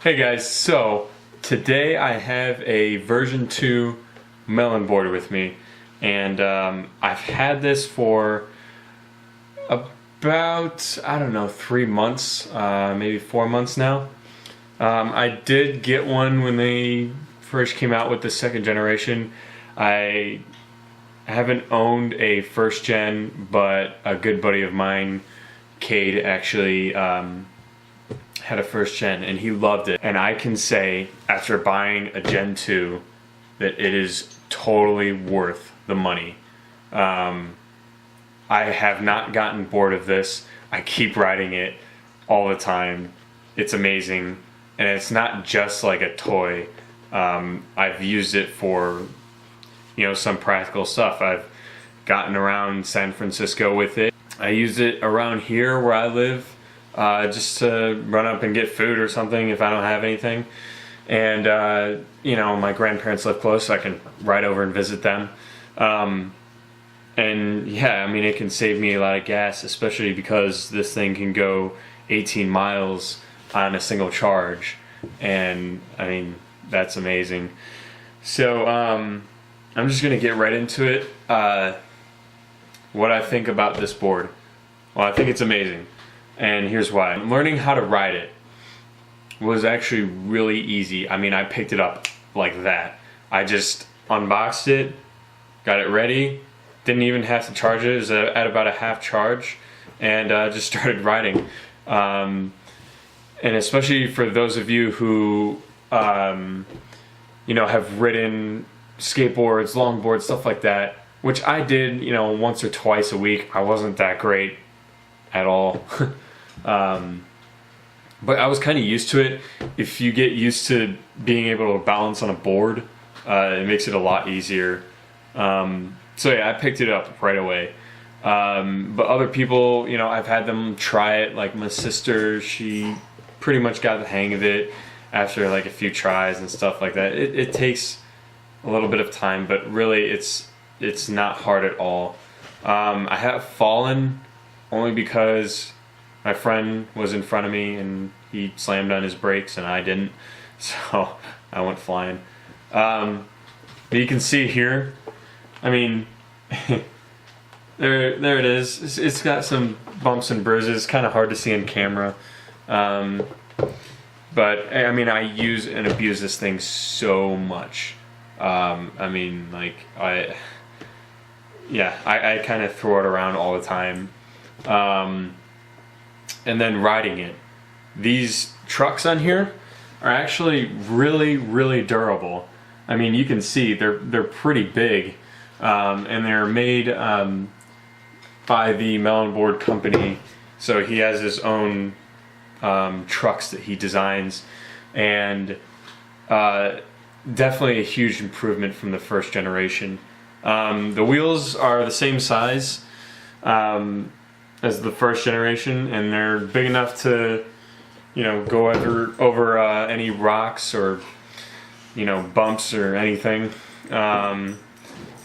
Hey guys, so today I have a version 2 Melonboard with me, and I've had this for about, I don't know, 3 months, maybe 4 months now. I did get one when they first came out with the second generation. I haven't owned a first gen, but a good buddy of mine, Cade, actually had a first gen and he loved it. And I can say, after buying a Gen 2, that it is totally worth the money. I have not gotten bored of this. I keep riding it all the time. It's amazing. And it's not just like a toy. I've used it for, some practical stuff. I've gotten around San Francisco with it. I use it around here where I live, just to run up and get food or something if I don't have anything. And, my grandparents live close, so I can ride over and visit them. And yeah, I mean, it can save me a lot of gas, especially because this thing can go 18 miles on a single charge. And I mean, that's amazing. So, I'm just gonna get right into it. What I think about this board. Well, I think it's amazing. And here's why. Learning how to ride it was actually really easy. I mean, I picked it up like that. I just unboxed it, got it ready, didn't even have to charge it. It was at about a half charge, and just started riding. And especially for those of you who, have ridden skateboards, longboards, stuff like that, which I did, once or twice a week. I wasn't that great at all. But I was kind of used to it. If you get used to being able to balance on a board, it makes it a lot easier. So yeah, I picked it up right away. But other people, I've had them try it. Like my sister, she pretty much got the hang of it after like a few tries and stuff like that. It takes a little bit of time, but really it's not hard at all. I have fallen only because my friend was in front of me and he slammed on his brakes and I didn't, so I went flying. But you can see here, I mean, there it is. It's got some bumps and bruises, kind of hard to see in camera. But I mean, I use and abuse this thing so much. I mean, like, I kind of throw it around all the time. And then riding it. These trucks on here are actually really, really durable. I mean, you can see they're pretty big, and they're made by the Melonboard company. So he has his own trucks that he designs, and definitely a huge improvement from the first generation. The wheels are the same size as the first generation, and they're big enough to, go over any rocks or, bumps or anything. I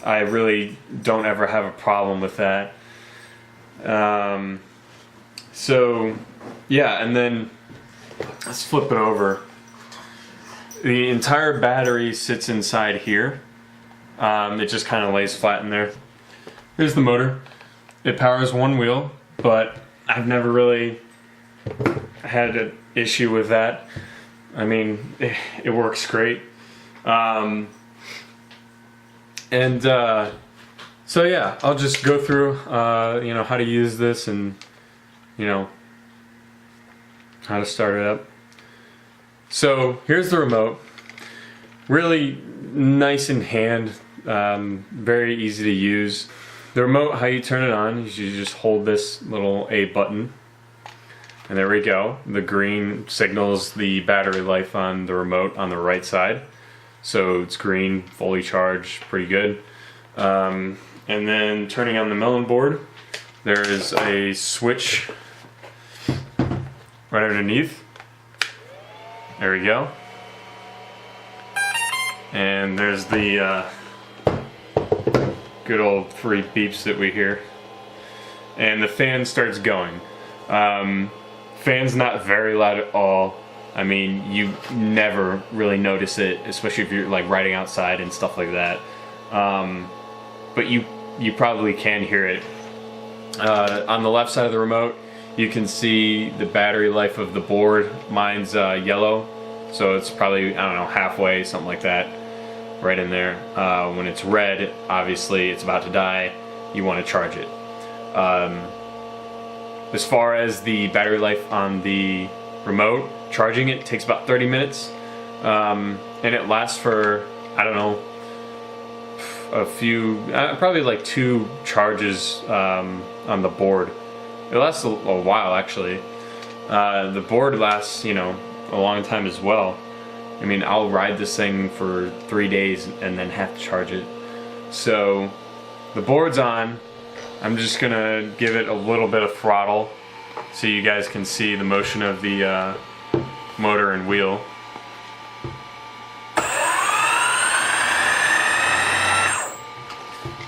really don't ever have a problem with that. So, yeah, and then let's flip it over. The entire battery sits inside here. It just kind of lays flat in there. Here's the motor. It powers one wheel, but I've never really had an issue with that. I mean, it works great. So yeah, I'll just go through, how to use this and, how to start it up. So here's the remote. Really nice in hand, very easy to use. The remote, how you turn it on is you just hold this little A button, and there we go. The green signals the battery life on the remote on the right side. So it's green, fully charged, pretty good. And then turning on the Melonboard, there is a switch right underneath. There we go. And there's the good old 3 beeps that we hear. And the fan starts going. Fan's not very loud at all. I mean, you never really notice it, especially if you're like riding outside and stuff like that. But you probably can hear it. On the left side of the remote, you can see the battery life of the board. Mine's yellow, so it's probably, I don't know, halfway, something like that, right in there. When it's red, obviously it's about to die. You want to charge it. As far as the battery life on the remote, charging it takes about 30 minutes, and it lasts for, I don't know, a few, probably like 2 charges on the board. It lasts a while, actually. The board lasts, you know, a long time as well. I mean, I'll ride this thing for 3 days and then have to charge it. So the board's on. I'm just gonna give it a little bit of throttle so you guys can see the motion of the motor and wheel.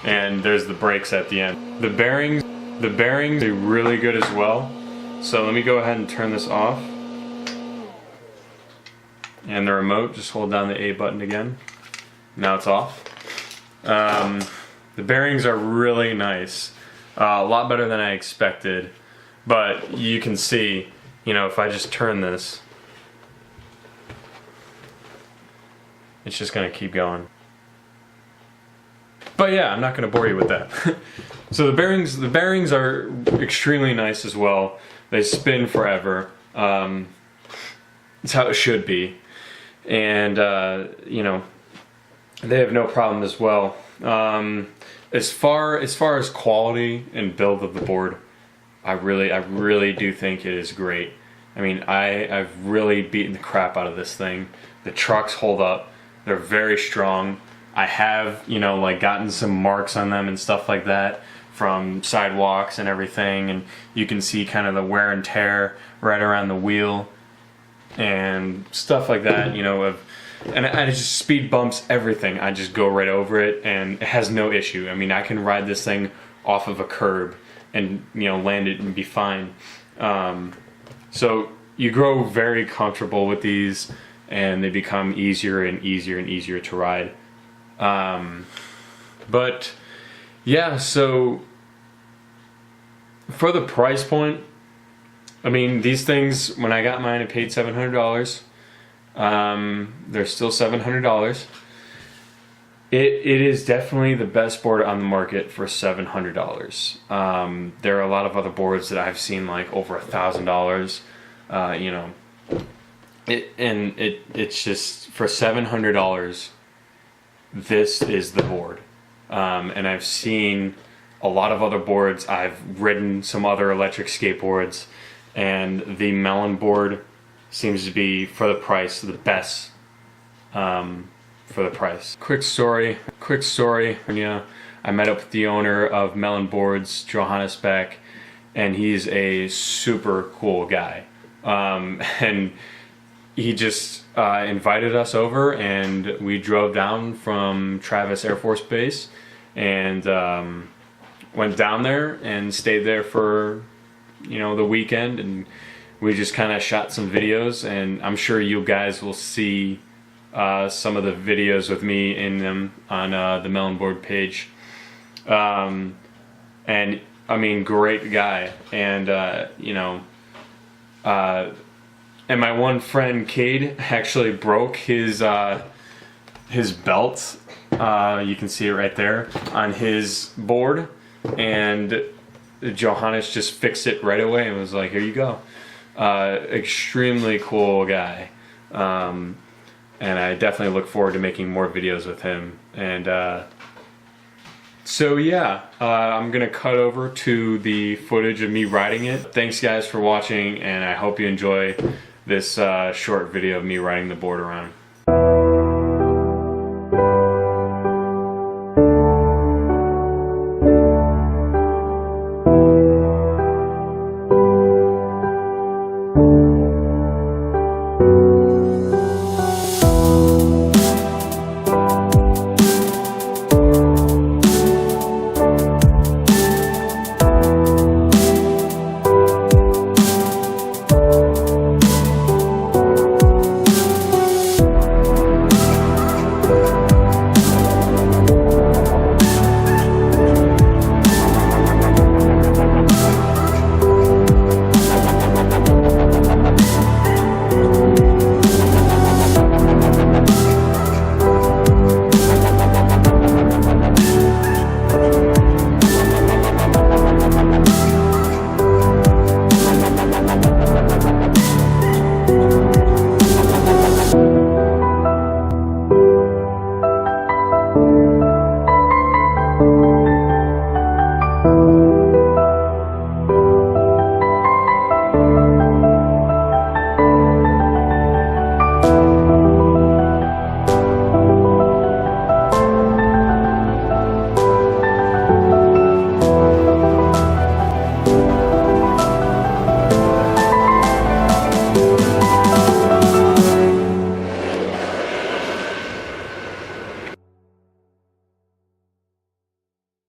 And there's the brakes at the end. The bearings are really good as well. So let me go ahead and turn this off. And the remote, just hold down the A button again. Now it's off. The bearings are really nice. A lot better than I expected. But you can see, you know, if I just turn this, it's just gonna keep going. But yeah, I'm not going to bore you with that. So the bearings are extremely nice as well. They spin forever. It's how it should be, and you know, they have no problem as well. As far as quality and build of the board, I really do think it is great. I mean, I've really beaten the crap out of this thing. The trucks hold up. They're very strong. I have, you know, like gotten some marks on them and stuff like that from sidewalks and everything, and you can see kind of the wear and tear right around the wheel and stuff like that, you know, and I just speed bumps everything. I just go right over it and it has no issue. I mean, I can ride this thing off of a curb and, you know, land it and be fine. So you grow very comfortable with these and they become easier and easier and easier to ride. But yeah, so for the price point, I mean, these things, when I got mine, I paid $700. They're still $700. It is definitely the best board on the market for $700. There are a lot of other boards that I've seen like over $1,000. You know, it's just for $700. This is the board. And I've seen a lot of other boards. I've ridden some other electric skateboards, and the Melonboard seems to be, for the price, the best for the price. Quick story. Yeah, I met up with the owner of Melonboards, Johannes Beck, and he's a super cool guy. And he just invited us over, and we drove down from Travis Air Force Base and went down there and stayed there for, you know, the weekend, and we just kind of shot some videos, and I'm sure you guys will see some of the videos with me in them on the Melonboard page. And I mean, great guy, and you know, and my one friend Cade actually broke his belt. You can see it right there on his board, and Johannes just fixed it right away and was like, "Here you go." Extremely cool guy, and I definitely look forward to making more videos with him. And so yeah, I'm gonna cut over to the footage of me riding it. Thanks guys for watching, and I hope you enjoy this short video of me riding the board around. Bye.